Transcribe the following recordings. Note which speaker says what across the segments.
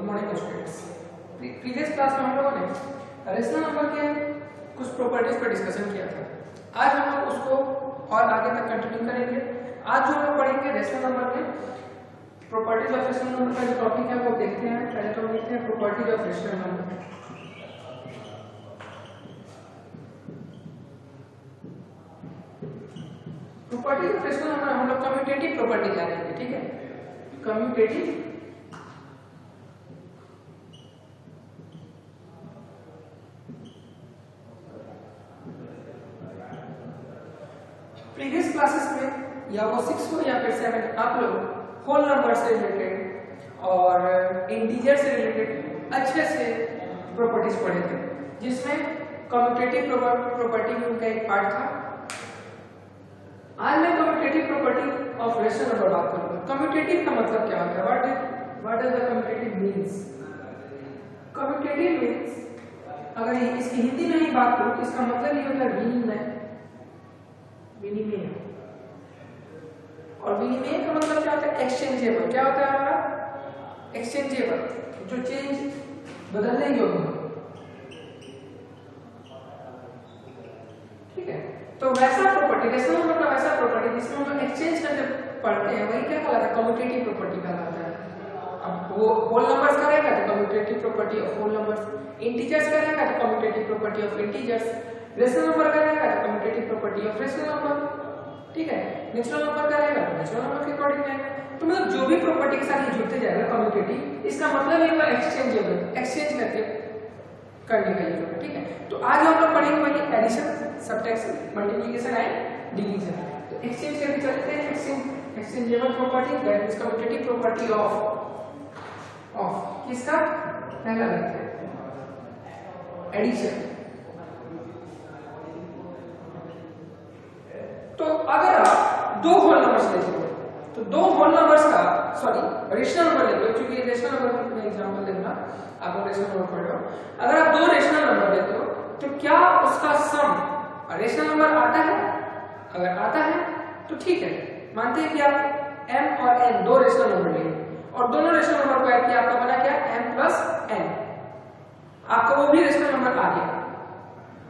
Speaker 1: Morning students. Previous class में हम लोगों ने रेशनल नंबर के कुछ प्रॉपर्टीज पर डिस्कशन किया था। आज हम लोग उसको और आगे तक कंटिन्यू करेंगे। आज जो हम लोग पढ़ेंगे रेशनल नंबर के प्रॉपर्टीज ऑफ रेशनल नंबर का जो टॉपिक है वो देखते हैं। पहले तो देखते हैं properties of rational number. Properties of rational number हम लोग कम्यूटेटिव प्रॉपर्टी जानेंगे, ठीक है। कम्यूटेटिव प्रीवियस क्लासेस में या वो 6 हो या फिर 7 आप लोग होल नंबर से रिलेटेड और इंटीजर से रिलेटेड अच्छे से प्रॉपर्टीज पढ़े थे, जिसमें कम्यूटेटिव प्रॉपर्टी भी उनका एक पार्ट था। आज मैं commutative property of rational number बात करूंगा। कम्यूटेटिव का मतलब क्या होता है? What does the commutative means? Commutative means अगर इसकी हिंदी में ही बात करूं तो इसका मतलब ये होता है विनिमय। विनिमय और विनिमय का मतलब क्या होता है? एक्सचेंजेबल। क्या होता है हमारा? एक्सचेंजेबल, जो चेंज बदलने योग्य हो, ठीक है। तो वैसा प्रॉपर्टी रेशनल नंबर का वैसा प्रॉपर्टी जिसमें हम लोग एक्सचेंज करके पढ़ते हैं वही क्या कहलाता है? कम्यूटेटिव प्रॉपर्टी कहलाता है। अब वो होल नंबर्स का रहेगा तो commutative property of whole numbers, integers का रहेगा तो commutative property of integers, rational number का रहेगा तो commutative property of rational number, ठीक है। नेचुरल नंबर का रहेगा तो नेचुरल नंबर के अकॉर्डिंग रहेगा। तो मतलब जो भी प्रॉपर्टी के साथ जुड़ते जाएगा कम्यूटेटिव, इसका मतलब ये है एक्सचेंजेबल, एक्सचेंज करके करने का ये, ठीक है। तो आज हम लोग पढ़ेंगे वही addition, subtraction, multiplication and division. तो एक्सचेंज करके चलते हैं। Exchangeable property that is commutative property of किसका? पहला देखते हैं एडिशन। तो अगर आप दो होल नंबर्स लेते हो तो दो होल नंबर्स का रेशनल नंबर लेते हो, क्योंकि रेशनल नंबर में एग्जांपल देना, आप रेशनल नंबर पढ़ रहे हो। अगर आप दो रेशनल नंबर लेते हो तो क्या उसका सम रेशनल नंबर आता है? अगर आता है तो ठीक है, मानते हैं कि आप m और n दो रेशनल नंबर लिए और दोनों रेशनल नंबर को ऐड किया, आपका बना क्या? m plus n। आपका वो भी रेशनल नंबर आ गया।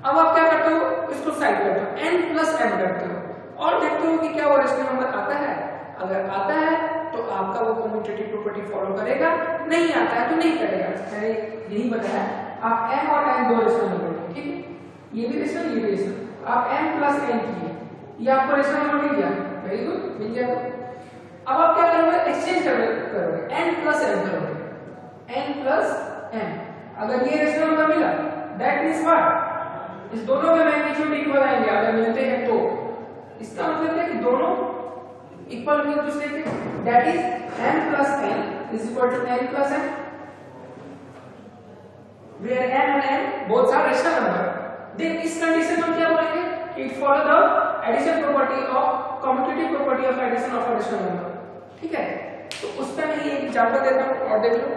Speaker 1: अब आप क्या करते हो? इसको साइड करते हो, n प्लस m करते हो और देखते हो कि क्या वो रेशनल नंबर आता है। अगर आता है तो आपका वो कम्यूटेटिव प्रॉपर्टी फॉलो करेगा, नहीं आता है तो नहीं करेगा। मैंने यही बताया, आप m और n दो रेशनल नंबर, ठीक है, ये भी रेशनल ये भी रेशनल, आप m प्लस n किए, ये आपको रेशनल नंबर मिल गया। वेरी गुड, मिल गया। अब आप क्या करोगे? एक्सचेंज करोगे, n प्लस m करोगे, n प्लस m। अगर ये रेशनल नंबर मिला दैट मींस व्हाट? इस दोनों के मैग्नीट्यूड इक्वल आएंगे अगर मिलते हैं तो। इसका मतलब है कि दोनों इक्वल होंगे दूसरे के, that is m plus n is equal to n plus m, where n and m both are rational number. Then इस कंडीशन में हम क्या बोलेंगे? It follow the addition property of commutative property of addition of rational number, ठीक है। तो उस पे मैं एक एग्जांपल देता हूं और देख लो।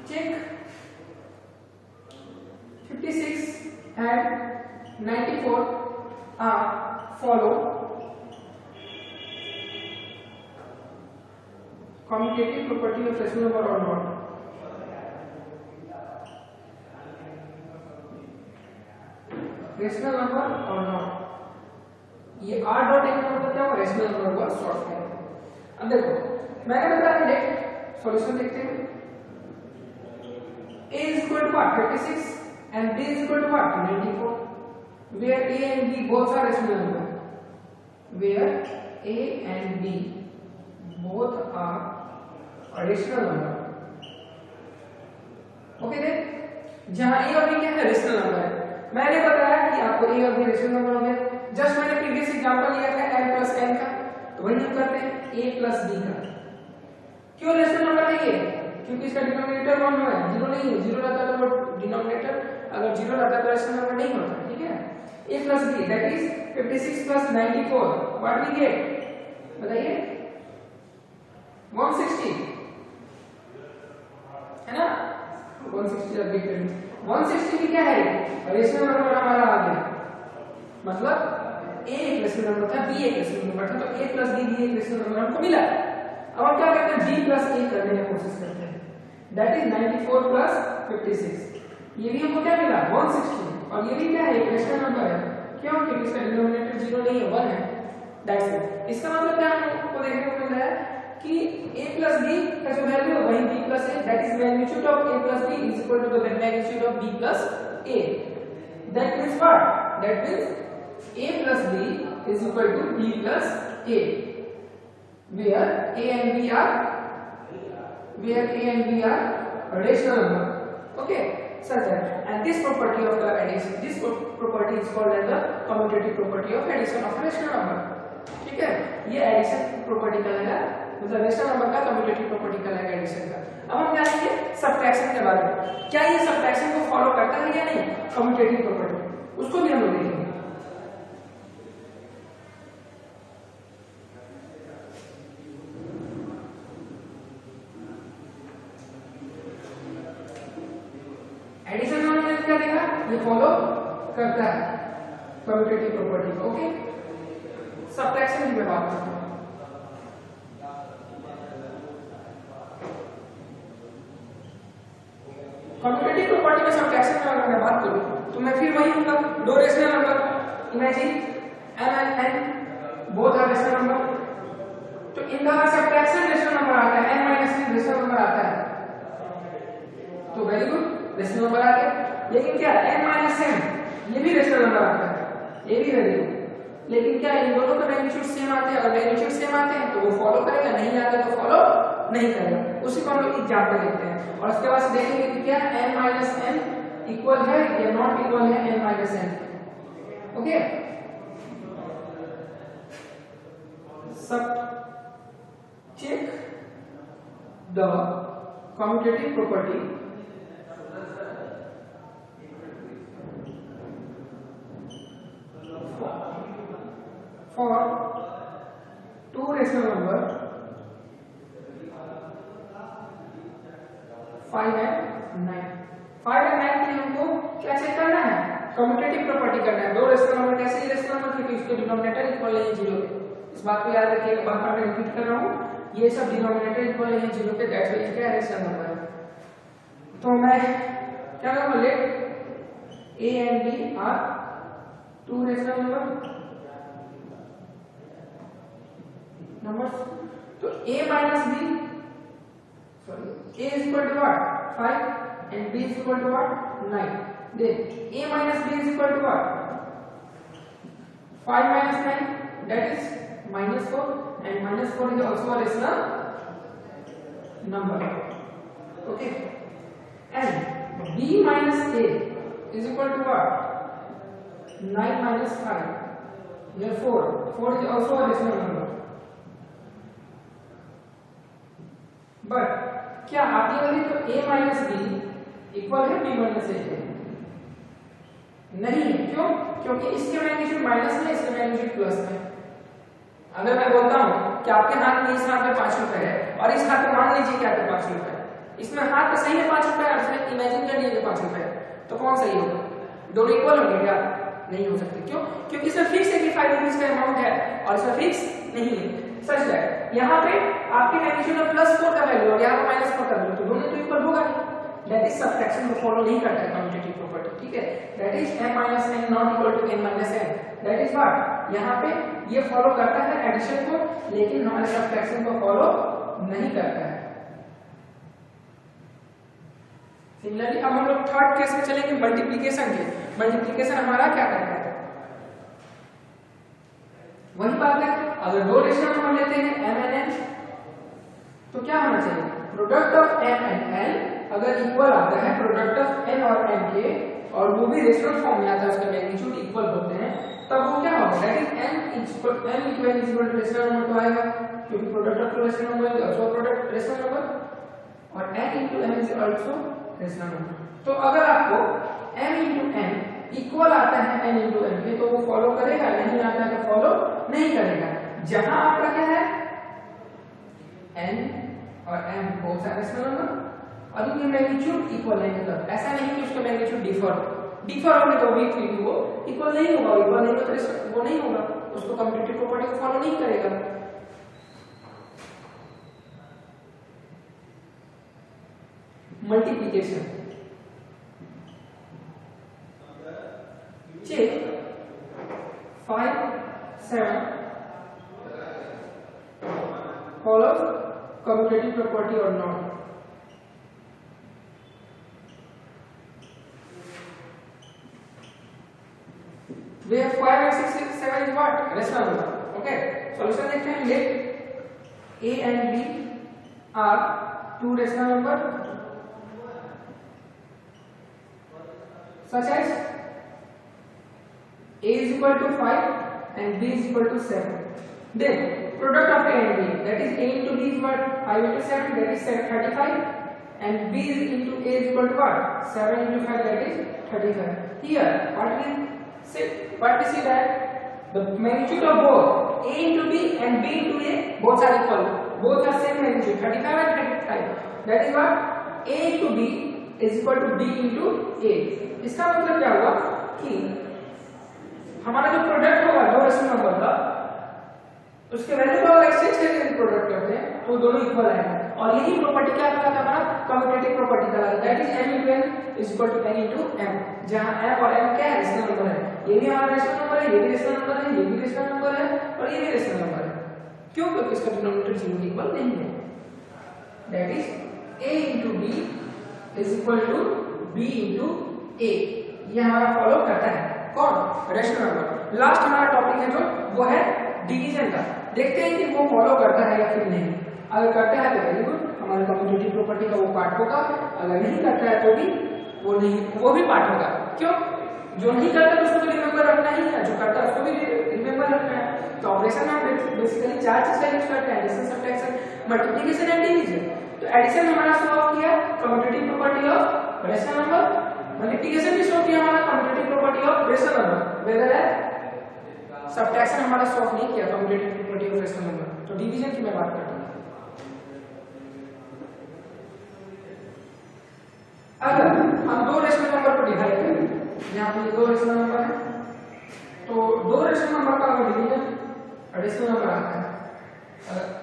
Speaker 1: check 56 and 94 are follow commutative property of rational number or not? Rational number और नॉट, ये r डॉट एक मतलब क्या हो? रेशनल नंबर का शॉर्ट फॉर्म। अब देखो मैंने बताया, लेट सॉल्यूशन देखते हैं। a is equal to what? 56 and b is equal to what? 94, where a and b both are rational number, where a and b both are rational number, okay. Then जहां a और b क्या है? Rational number है। मैंने बताया कि आपको a और b रेशनल नंबर हो गया। जस्ट मैंने प्रीवियस एग्जांपल लिया था m प्लस n का, तो वही हम करते हैं a प्लस b का। क्यों रेशनल नंबर है ये? क्योंकि इसका डिनोमिनेटर 1 है, 0 नहीं है। 0 रहता तो वो डिनोमिनेटर, अगर 0 रहता तो रेशनल नंबर नहीं होता, ठीक है। a plus b that is 56 plus 94, what we get? बताइए, 160 है ना। 160 अपडेट करेंगे। 160 की क्या है? रेशनल नंबर हमारा आ गया मतलब a एक रेशनल नंबर था, b एक रेशनल नंबर था, तो a प्लस b भी एक रेशनल नंबर हमको मिला। अब हम क्या करते हैं, b प्लस a करने की कोशिश करते हैं, दैट इज 94 प्लस 56। ये भी हमको क्या मिला 160, और ये भी क्या है एक रेशनल नंबर है, क्यों, क्योंकि इसका डिनोमिनेटर 0 नहीं है 1 है, दैट्स इट। इसका मतलब क्या हमको देखने को मिल रहा है कि a plus b का जो वैल्यू है वही b plus a, that is magnitude of a plus b is equal to the magnitude of b plus a. That means what? That means a plus b is equal to b plus a, where a and b are rational number. Okay, such that, and this property of the addition, this property is called as the commutative property of addition of rational number. ठीक है, ये addition property का लगा, मतलब rational number का commutative property का लगा addition का। अब हम जानेंगे सबट्रैक्शन के बारे में, क्या ये सबट्रैक्शन को फॉलो करता है या नहीं कम्यूटेटिव प्रॉपर्टी, उसको भी हम लोग देखेंगे। एडिशन में हमने क्या देखा, ये फॉलो करता है कम्यूटेटिव प्रॉपर्टी को। ओके, सबट्रैक्शन की मैं बात करता हूं। कम्यूटेटिव प्रॉपर्टी में सबट्रैक्शन की अगर मैं बात करूं तो मैं फिर वही होगा, दो rational number, imagine m and n both are rational number, तो इनका सबट्रैक्शन रेशनल नंबर आता है, n minus n rational number आता है, तो वेरी गुड रेशनल नंबर आ गया। लेकिन क्या n माइनस n ये भी रेशनल नंबर आता है, ये भी वेरी गुड, लेकिन क्या इन दोनों का मैग्नीट्यूड सेम आते हैं, अगर मैग्नीट्यूड सेम आते हैं तो वो फॉलो करेगा, नहीं आते तो फॉलो नहीं करेगा। उसी को हम लोग एग्जांपल लेते हैं और उसके बाद देखेंगे कि क्या n माइनस n इक्वल है या नॉट इक्वल है n माइनस n। ओके, सब check the commutative property for two rational number 5 and 9। 5 and 9 के लिए हमको क्या चेक करना है, कम्यूटेटिव प्रॉपर्टी करना है। दो रेशनल नंबर कैसे ही रेशनल नंबर क्योंकि इसके डिनोमिनेटर इक्वल नहीं है 0 के, इस बात को याद रखिएगा, बार बार मैं रिपीट कर रहा हूँ, ये सब डिनोमिनेटर इक्वल नहीं है 0 के, दैट्स व्हाई क्या रेशनल नंबर है। तो मैं क्या करूंगा, let a and b are two rational numbers, तो a minus b, sorry, a is equal to what 5 and b is equal to what 9, then a minus b is equal to what 5 minus 9, that is minus 4, and minus 4 is also a rational number। okay, and b minus a is equal to what 9 minus 5, therefore 4 is also a rational number। But क्या आप ये बोलेंगे तो a minus B equal है b minus a के, नहीं है, क्यों, क्योंकि इसके मैग्नीट्यूड माइनस में, इसके मैग्नीट्यूड प्लस में। अगर मैं बोलता हूं कि आपके हाथ में इस हाथ में 5 रुपए है और इस हाथ में मान लीजिए क्या है 5 रुपए, इसमें हाथ में सही है 5 रुपए और इसमें इमेजिन कर लीजिए 5 रुपए, तो कौन सही होगा, दोनों इक्वल होंगे क्या, नहीं हो सकते, क्यों, क्योंकि इसमें फिक्स है कि 5 रुपीस का अमाउंट है और इसमें फिक्स नहीं है। सच दैट यहाँ पे आपके मैग्नीट्यूड में +4 का वैल्यू और यहाँ पे -4 का वैल्यू, तो दोनों तो इक्वल होगा नहीं, दैट इज सबट्रैक्शन को फॉलो नहीं करता है कम्यूटेटिव प्रॉपर्टी। ठीक है, that is m minus n not equal to n minus n, that is what, यहाँ पे ये फॉलो करता है एडिशन को, लेकिन हमारे सबट्रैक्शन को फॉलो नहीं करता है। सिमिलरली अब हम लोग थर्ड केस में चलेंगे, मल्टीप्लिकेशन के। मल्टीप्लिकेशन हमारा क्या करता है, वही बात है, अगर दो रेशनल नंबर लेते हैं m and n तो क्या होना चाहिए, product of m and n अगर इक्वल आता है प्रोडक्ट ऑफ n और m के, और वो भी रेशनल फॉर्म में आता है, उसका मैग्नीट्यूड इक्वल होते हैं, तब वो क्या होगा, that is m equal to rational number तो आएगा, क्योंकि product of two rational number is also product rational number, और n into m is also rational number. तो अगर आपको m into n इक्वल आता है n into m के, तो वो फॉलो करेगा, नहीं आता है तो फॉलो नहीं करेगा। जहां आपका क्या है n और m बहुत सारे रेशनल नंबर और उनके मैग्नीट्यूड इक्वल नहीं होता, ऐसा नहीं कि उसका मैग्नीट्यूड डिफर, डिफर होंगे तो भी फिर वो इक्वल नहीं होगा, इक्वल नहीं होगा तो वो नहीं होगा, उसको कम्यूटेटिव प्रॉपर्टी को फॉलो नहीं करेगा। Multiplication, check 5 7 follows commutative property or not. Where 5 and 6 and 7 is what? Rational number. Okay. Solution देखते हैं. Let A and B are two rational number such as A is equal to 5 and B is equal to 7. Then product of A and B, that is A into B is what? 5 into 7, that is 35, and B into A is equal to what? 7 into 5, that is 35. Here, what we see that the magnitude of both A into B and B into A both are equal. Both are same magnitude, 35 and 35. That is what? A into B is equal to B into A. इसका मतलब क्या हुआ कि हमारा जो product होगा दो rational number का, उसके वैल्यू को अगर एक्सचेंज करके प्रोडक्ट करते हैं तो दोनों इक्वल आएंगे। और यही प्रॉपर्टी क्या कहलाता है? हमारा कम्यूटेटिव प्रॉपर्टी कहलाता है। That is m into n is equal to n into m, जहां m और m क्या है? रेशनल नंबर है। ये भी हमारा रेशनल नंबर है, ये भी रेशनल नंबर है, ये भी रेशनल नंबर है और ये भी रेशनल नंबर है। क्यों? क्योंकि इसका डिनोमिनेटर 0 के इक्वल नहीं है। That is a into b is equal to b into a। ये हमारा फॉलो करता है कौन? Rational number. लास्ट हमारा टॉपिक है जो वो है डिवीजन का। देखते हैं कि वो फॉलो करता है या फिर नहीं। अगर करता है तो वेरी गुड, हमारे कम्यूटेटिव प्रॉपर्टी का वो पार्ट होगा। अगर नहीं करता है तो भी वो भी पार्ट होगा। क्यों? जो नहीं करता है उसको तो रिमेंबर रखना ही है, जो करता है उसको भी रिमेंबर रखना है। तो ऑपरेशन में बेसिकली चार चीज का यूज करते हैं: addition, subtraction, multiplication and division. तो एडिशन हमारा सॉल्व किया commutative property of rational number, multiplication भी सॉल्व किया हमारा commutative property of rational number, whether है सब्ट्रैक्शन हमारा सॉल्व नहीं किया commutative property of rational number. तो डिवीजन की मैं बात करता हूं। अगर हम दो रेशनल नंबर को डिवाइड करें, यहां पे दो रेशनल नंबर है, तो दो रेशनल नंबर का अगर डिवीजन रेशनल नंबर आता है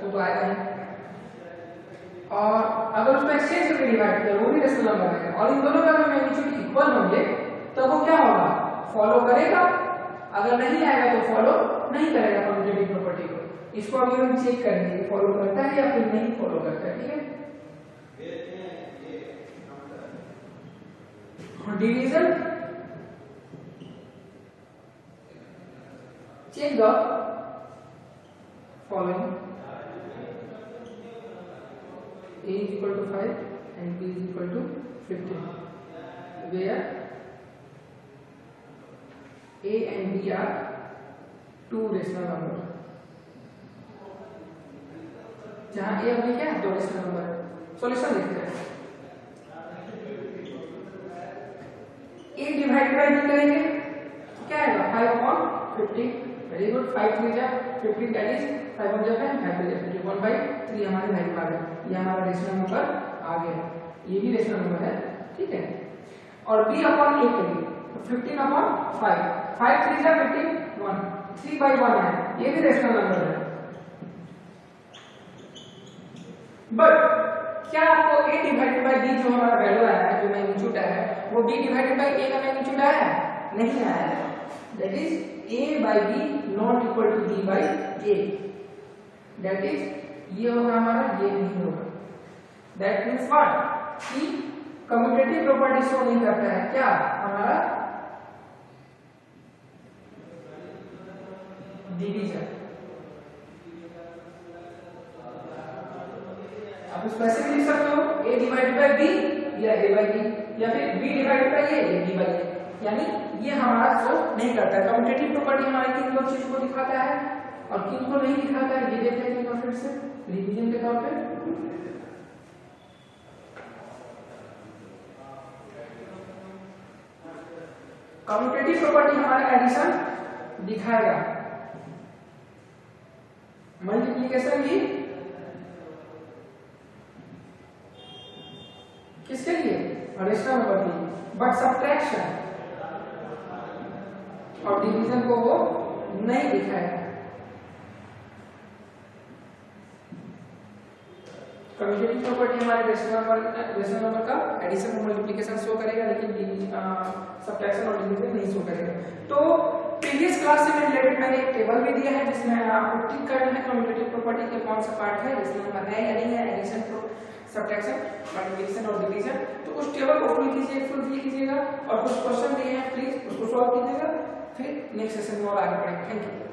Speaker 1: वो तो आएगा नहीं, और अगर उसको एक्सचेंज करके डिवाइड किया वो भी रेशनल नंबर है, और इन दोनों का अगर मैग्नीट्यूड इक्वल होंगे तो वो क्या होगा? फॉलो करेगा। अगर नहीं आएगा तो फॉलो नहीं करेगा कम्यूटेटिव प्रॉपर्टी को। इसको अभी हम चेक करेंगे फॉलो करता है या फिर नहीं फॉलो करता है। ठीक है, division check the following: A is equal to 5 and B is equal to 15, where A and B are two rational number, जहां A और B क्या है? दो रेशनल नंबर है। सॉल्यूशन देखते हैं। A डिवाइड बाय B करेंगे तो क्या आएगा? 5 on 15। वेरी गुड, 5 3 जा 15, दैट इज 5 on 5 5 3 जा 1/3 हमारे वैल्यू आ गया। ये हमारा रेशनल नंबर आ गया, ये भी रेशनल नंबर है। ठीक है, और B अपॉन A करेंगे तो 15 अपॉन 5, 5 3 जा 15 1, 3/1 है, ये भी रेशनल नंबर है। बट क्या आपको A डिवाइडेड बाय B जो हमारा वैल्यू आया है, जो मैग्नीट्यूड आया है, वो B डिवाइडेड बाय A का मैग्नीट्यूड आया है? नहीं आया है। That is A by B not equal to B by A। That is ये होगा हमारा, ये नहीं होगा। That means what? कि कम्यूटेटिव प्रॉपर्टी शो नहीं करता है क्या हमारा? डिवीजन। आप इसको ऐसे भी लिख सकते हो: A डिवाइडेड बाय B या A by B, या फिर B डिवाइडेड बाय A या B by A। यानी ये हमारा शो नहीं करता है। कम्यूटेटिव प्रॉपर्टी हमारे किन दो चीज को दिखाता है और किन को नहीं दिखाता है, ये देखते हैं फिर से रिवीजन के तौर पे। कम्यूटेटिव प्रॉपर्टी हमारा एडिशन दिखाएगा, मल्टीप्लिकेशन भी किसके लिए? रेशनल नंबर के लिए। बट सब्ट्रैक्शन और डिवीजन को वो नहीं दिखाएगा। कम्यूटेटिव प्रॉपर्टी हमारे रेशनल नंबर का एडिशन और मल्टीप्लिकेशन शो करेगा, लेकिन सब्ट्रैक्शन और डिवीजन नहीं शो करेगा। तो प्रीवियस क्लास से रिलेटेड मैंने एक टेबल भी दिया है जिसमें आपको टिक करना है कम्यूटेटिव प्रॉपर्टी के कौन सा पार्ट है, रेशनल नंबर है या नहीं है, एडिशन, सब्ट्रैक्शन, मल्टीप्लिकेशन और डिवीजन। तो उस टेबल को फुल कीजिएगा और कुछ क्वेश्चन दिए हैं प्लीज उसको सॉल्व कीजिएगा, फिर नेक्स्ट सेशन में और आगे बढ़ेंगे। Thank you.